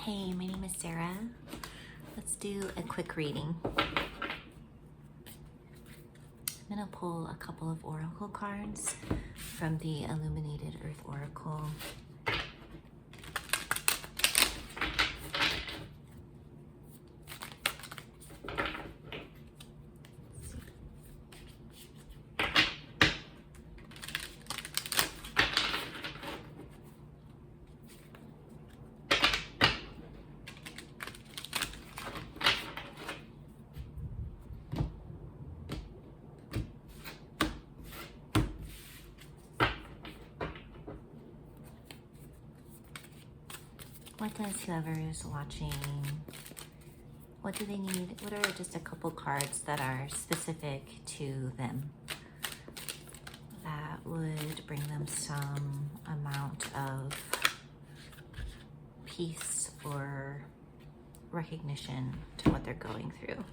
Hey, my name is Sara. Let's do a quick reading. I'm gonna pull a couple of oracle cards from the Illuminated Earth Oracle. What does whoever is watching, what do they need? What are just a couple cards that are specific to them that would bring them some amount of peace or recognition to what they're going through?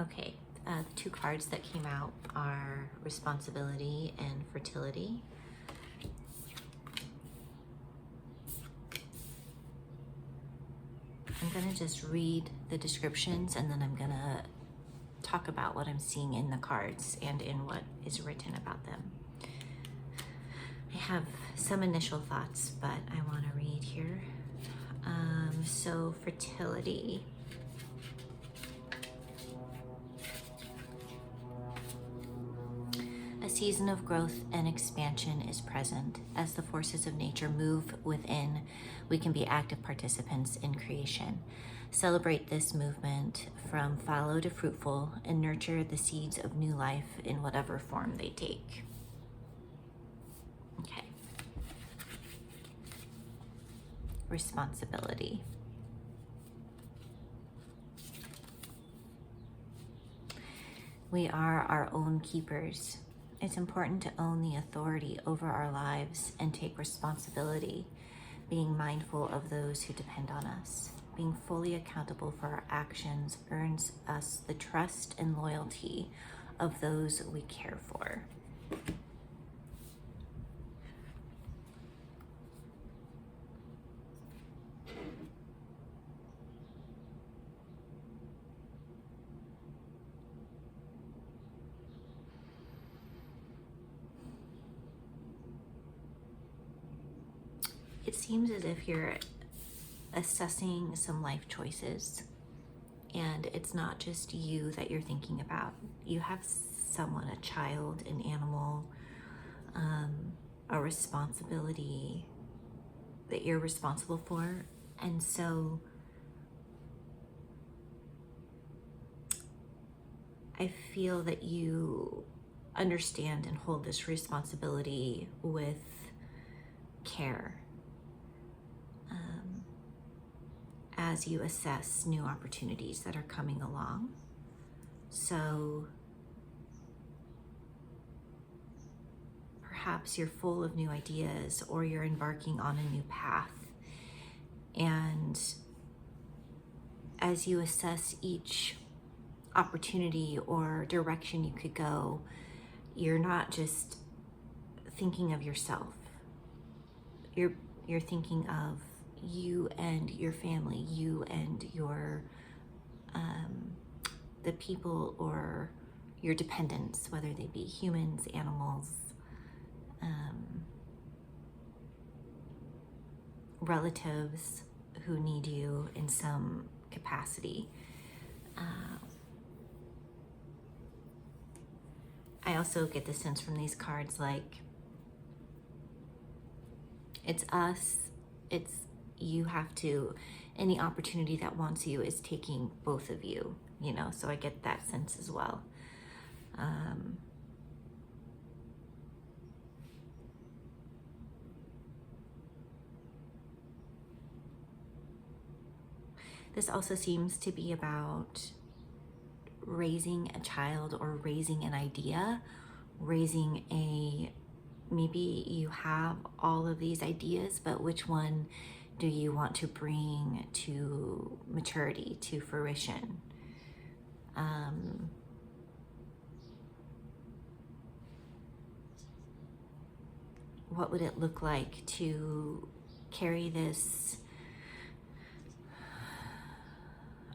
Okay, the two cards that came out are responsibility and fertility. I'm gonna just read the descriptions and then I'm gonna talk about what I'm seeing in the cards and in what is written about them. I have some initial thoughts, but I wanna read here. So fertility. A season of growth and expansion is present. As the forces of nature move within, we can be active participants in creation. Celebrate this movement from fallow to fruitful and nurture the seeds of new life in whatever form they take. Okay. Responsibility. We are our own keepers. It's important to own the authority over our lives and take responsibility, being mindful of those who depend on us. Being fully accountable for our actions earns us the trust and loyalty of those we care for. It seems as if you're assessing some life choices, and it's not just you that you're thinking about. You have someone, a child, an animal, a responsibility that you're responsible for. And so I feel that you understand and hold this responsibility with care. As you assess new opportunities that are coming along. So perhaps you're full of new ideas or you're embarking on a new path. And as you assess each opportunity or direction you could go, you're not just thinking of yourself. You're thinking of you and your family, you and your the people or your dependents, whether they be humans, animals, relatives who need you in some capacity. I also get the sense from these cards like it's us, it's you have to, any opportunity that wants you is taking both of you, you know, so I get that sense as well. This also seems to be about raising a child or raising an idea, raising maybe you have all of these ideas, but which one do you want to bring to maturity, to fruition? What would it look like to carry this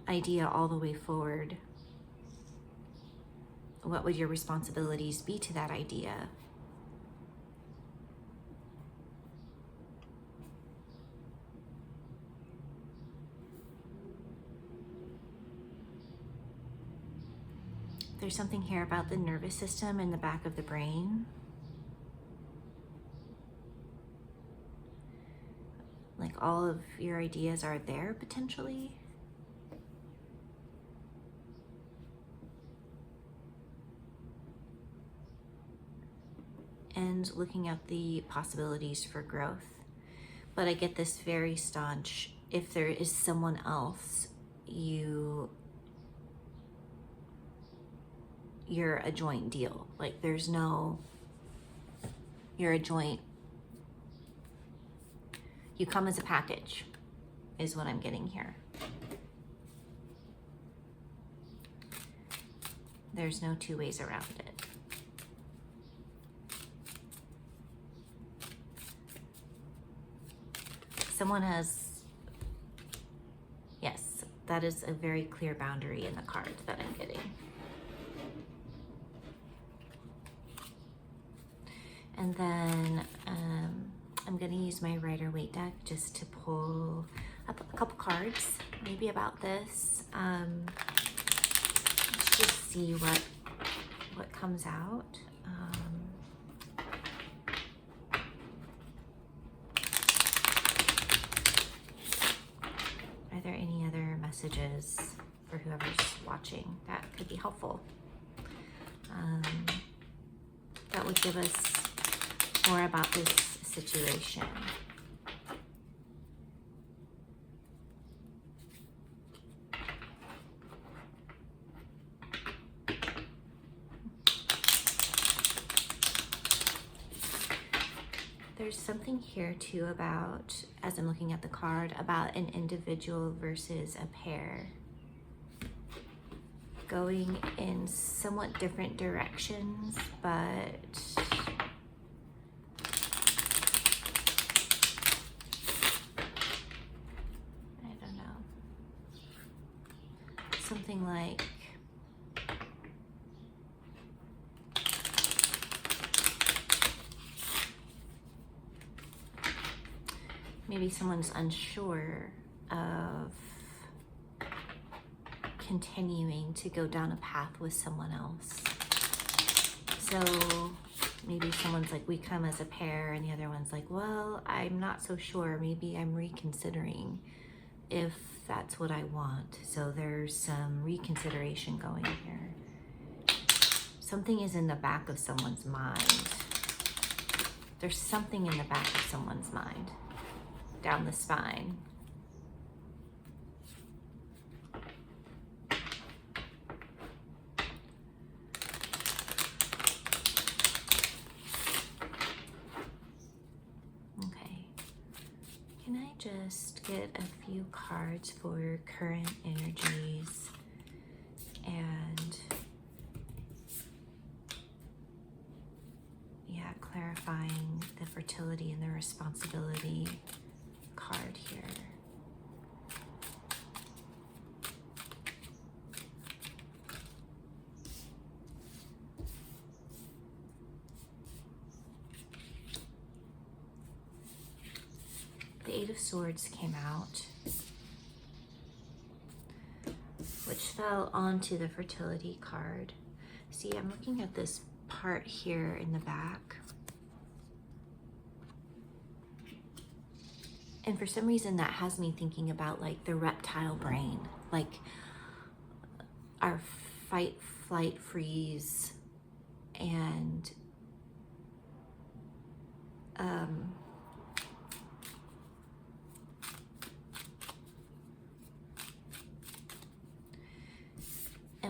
idea all the way forward, what would your responsibilities be to that idea? There's something here about the nervous system in the back of the brain. Like all of your ideas are there potentially. And looking at the possibilities for growth. But I get this very staunch, if there is someone else, you're a joint deal. Like there's no, you're a joint, you come as a package, is what I'm getting here. There's no two ways around it. Someone has, yes, that is a very clear boundary in the card that I'm getting. And then I'm going to use my Rider-Waite deck just to pull up a couple cards, maybe about this. Let's just see what comes out. Are there any other messages for whoever's watching that could be helpful? That would give us more about this situation. There's something here too about, as I'm looking at the card, about an individual versus a pair. Going in somewhat different directions, but I don't know. Something like maybe someone's unsure of continuing to go down a path with someone else. So maybe someone's like, we come as a pair, and the other one's like, well, I'm not so sure. Maybe I'm reconsidering if that's what I want. So there's some reconsideration going here. Something is in the back of someone's mind. There's something in the back of someone's mind, down the spine. Okay. Can I just get a few cards for current energies and clarifying the fertility and the responsibility card here. The Eight of Swords came out, which fell onto the fertility card. See, I'm looking at this part here in the back. And for some reason that has me thinking about like the reptile brain, like our fight, flight, freeze, and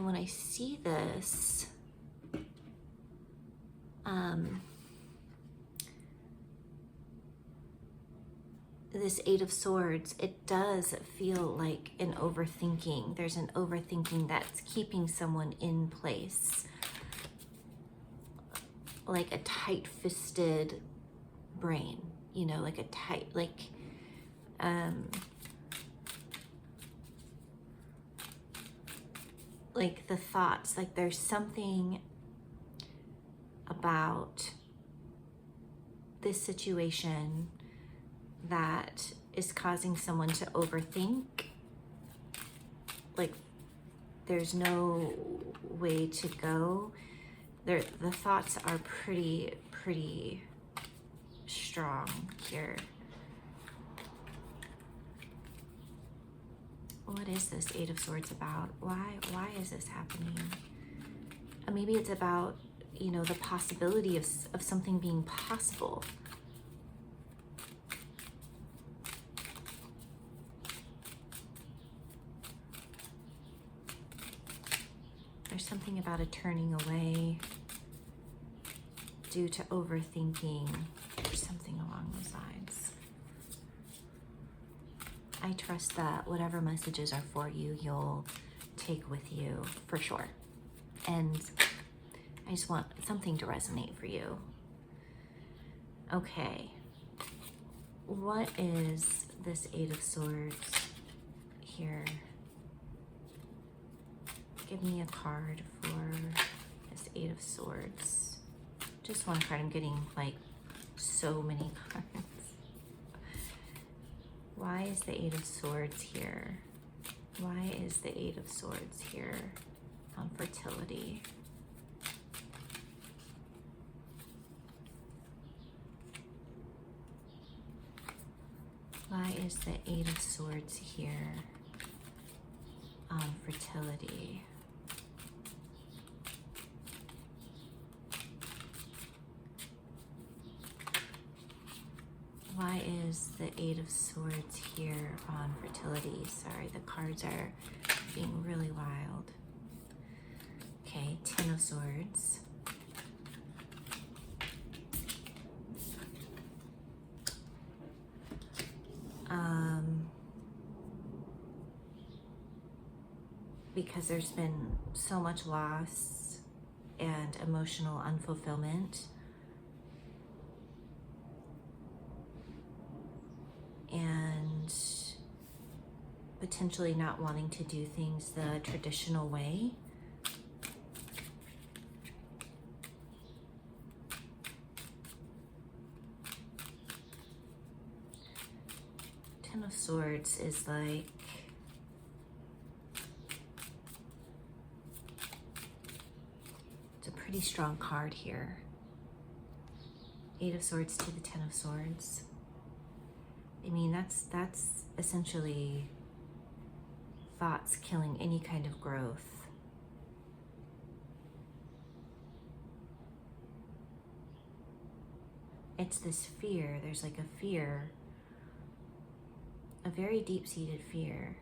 when I see this, this Eight of Swords, it does feel like an overthinking. There's an overthinking that's keeping someone in place. Like a tight-fisted brain, you know, like a tight, like like the thoughts, like there's something about this situation that is causing someone to overthink. Like there's no way to go. The thoughts are pretty strong here. What is this Eight of Swords about? Why is this happening? Maybe it's about, you know, the possibility of something being possible. There's something about a turning away due to overthinking or something along those lines. I trust that whatever messages are for you, you'll take with you for sure. And I just want something to resonate for you. Okay. What is this Eight of Swords here? Give me a card for this Eight of Swords. Just one card. I'm getting like so many cards. Why is the Eight of Swords here? Why is the Eight of Swords here on fertility? Why is the Eight of Swords here on fertility? Why is the Eight of Swords here on fertility? Sorry, the cards are being really wild. Okay, Ten of Swords. Because there's been so much loss and emotional unfulfillment. And potentially not wanting to do things the traditional way. Ten of Swords is like it's a pretty strong card here. Eight of Swords to the Ten of Swords. I mean, that's essentially thoughts killing any kind of growth. It's this fear. There's like a fear, a very deep-seated fear.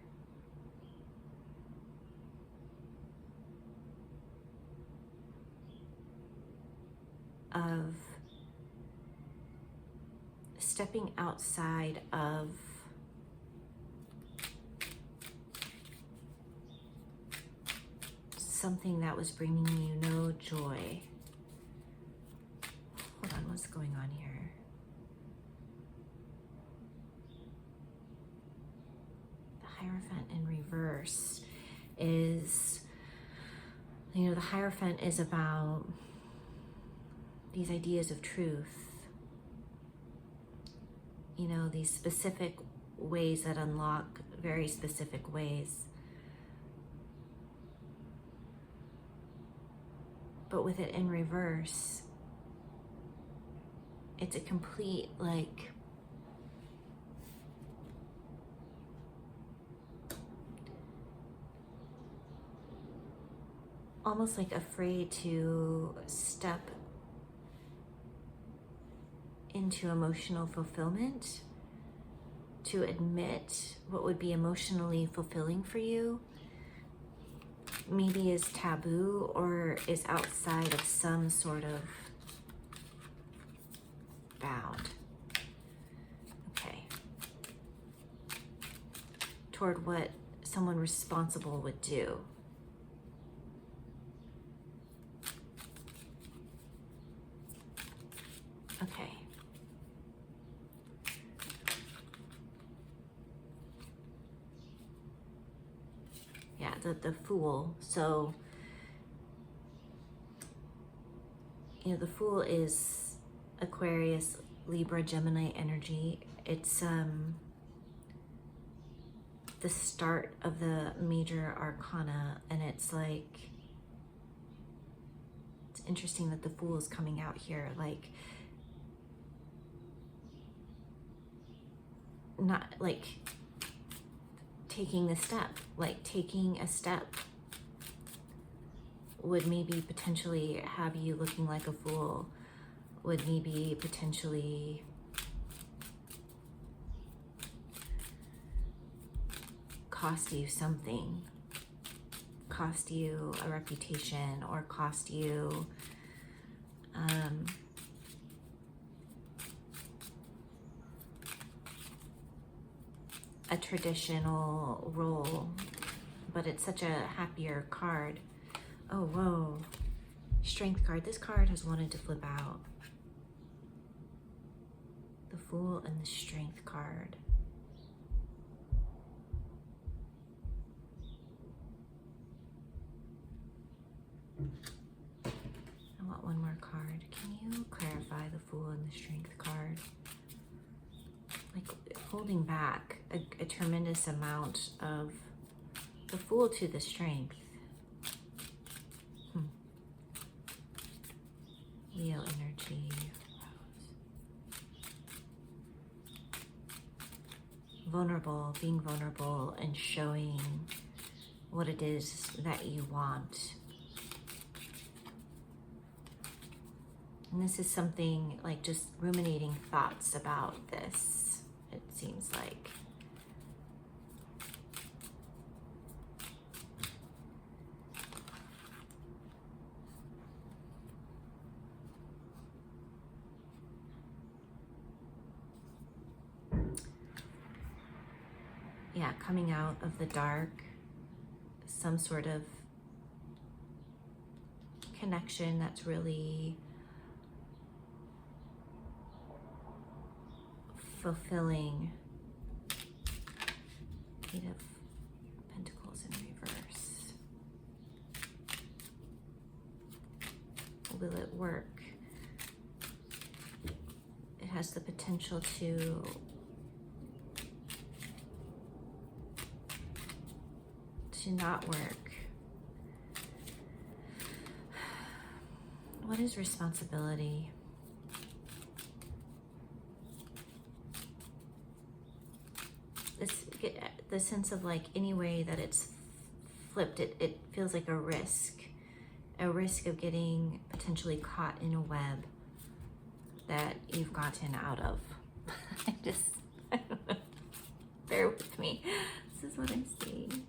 Of stepping outside of something that was bringing you no joy. Hold on, what's going on here? The Hierophant in reverse is, you know, the Hierophant is about these ideas of truth. You know, these specific ways that unlock very specific ways. But with it in reverse, it's a complete, like, almost like afraid to step into emotional fulfillment, to admit what would be emotionally fulfilling for you, maybe is taboo or is outside of some sort of bound. Okay. Toward what someone responsible would do. Okay. Yeah, the Fool. So, you know, the Fool is Aquarius, Libra, Gemini energy. It's the start of the major arcana, and it's like, it's interesting that the Fool is coming out here, like, not like taking a step would maybe potentially have you looking like a fool, would maybe potentially cost you something, cost you a reputation, or cost you a traditional role, but it's such a happier card. Oh, whoa. Strength card. This card has wanted to flip out. The Fool and the Strength card. I want one more card. Can you clarify the Fool and the Strength card? Like holding back a tremendous amount of the Fool to the Strength. Leo energy. Being vulnerable and showing what it is that you want. And this is something like just ruminating thoughts about this, it seems like. Yeah, coming out of the dark, some sort of connection that's really fulfilling. Eight of Pentacles in reverse. Will it work? It has the potential to not work. What is responsibility? The sense of like any way that it's flipped, it feels like a risk of getting potentially caught in a web that you've gotten out of. I don't know. Bear with me. This is what I'm seeing.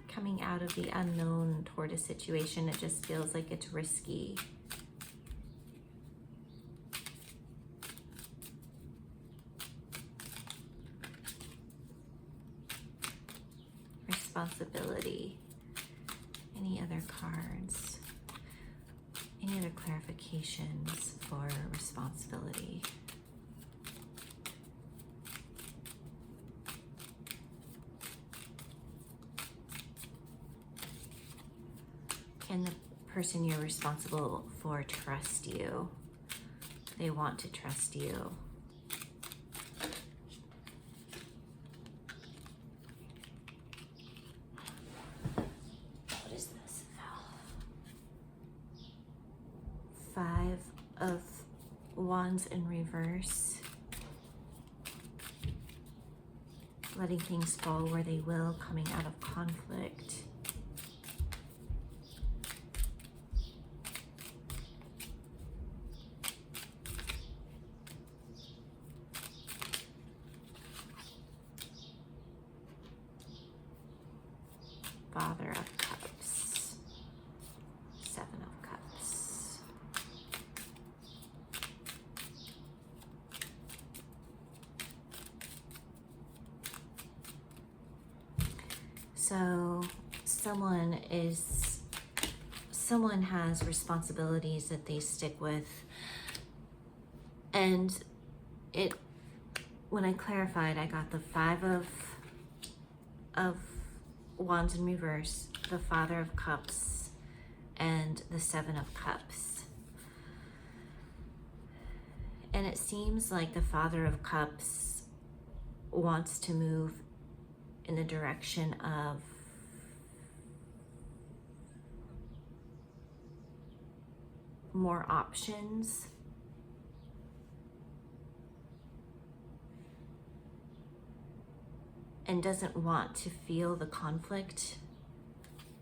Coming out of the unknown toward a situation, it just feels like it's risky. Responsibility. Any other cards? Any other clarifications for responsibility? Can the person you're responsible for trust you? They want to trust you. What is this? 5 of Wands in reverse. Letting things fall where they will, coming out of conflict. Father of Cups, 7 of Cups. So someone has responsibilities that they stick with, and when I clarified, I got the 5 of Wands in reverse, the Father of Cups, and the Seven of Cups. And it seems like the Father of Cups wants to move in the direction of more options, and doesn't want to feel the conflict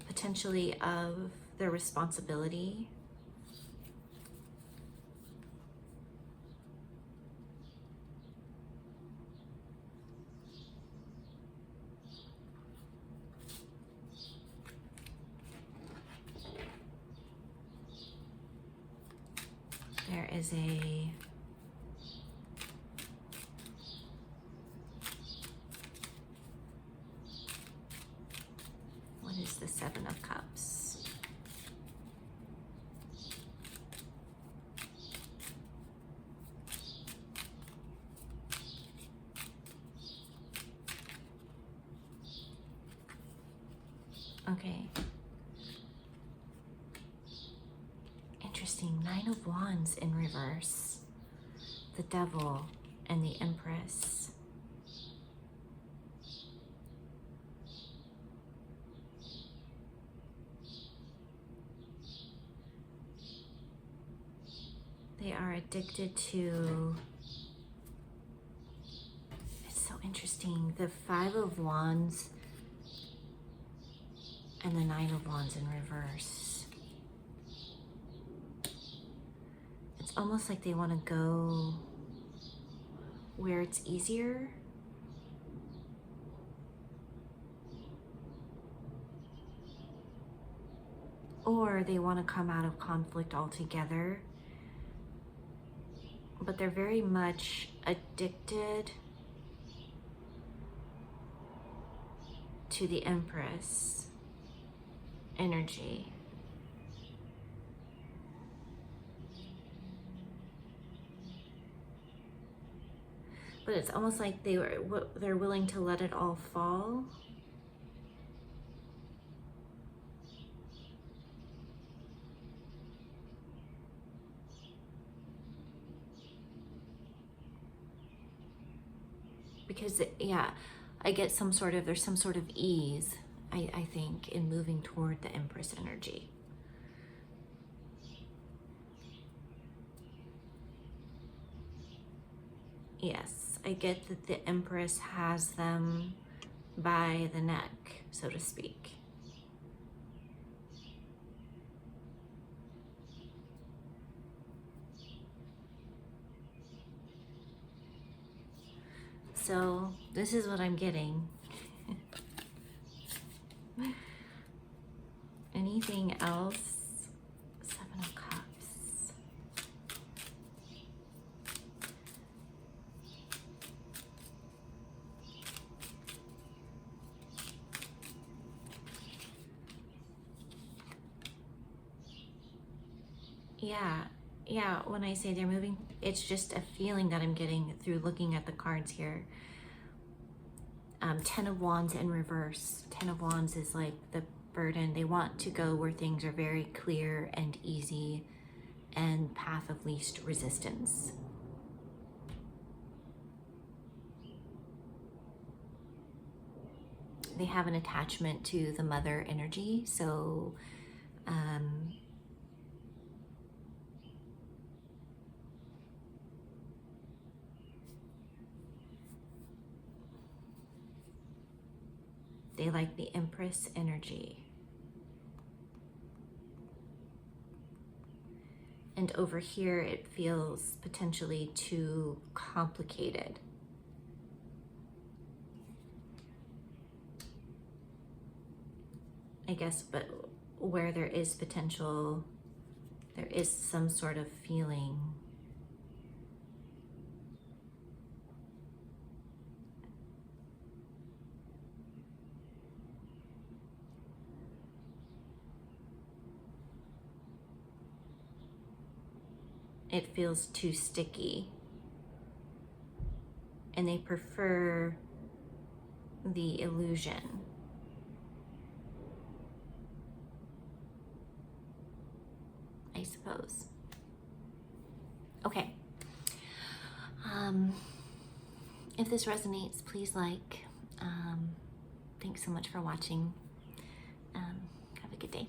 potentially of the responsibility. There is a what is the Seven of Cups? Okay. Interesting. Nine of Wands in reverse. The Devil and the Empress. They are addicted to, it's so interesting, the Five of Wands and the Nine of Wands in reverse. It's almost like they want to go where it's easier. Or they want to come out of conflict altogether. But they're very much addicted to the Empress energy. But it's almost like they're willing to let it all fall. Because, yeah, I get there's some sort of ease, I think, in moving toward the Empress energy. Yes, I get that the Empress has them by the neck, so to speak. So this is what I'm getting. Anything else? Seven of Cups. Yeah, when I say they're moving, it's just a feeling that I'm getting through looking at the cards here. 10 of Wands in reverse. 10 of Wands is like the burden. They want to go where things are very clear and easy and path of least resistance. They have an attachment to the mother energy, so they like the Empress energy. And over here, it feels potentially too complicated. I guess, but where there is potential, there is some sort of feeling. It feels too sticky. And they prefer the illusion. I suppose. Okay. If this resonates, please like. Thanks so much for watching. Have a good day.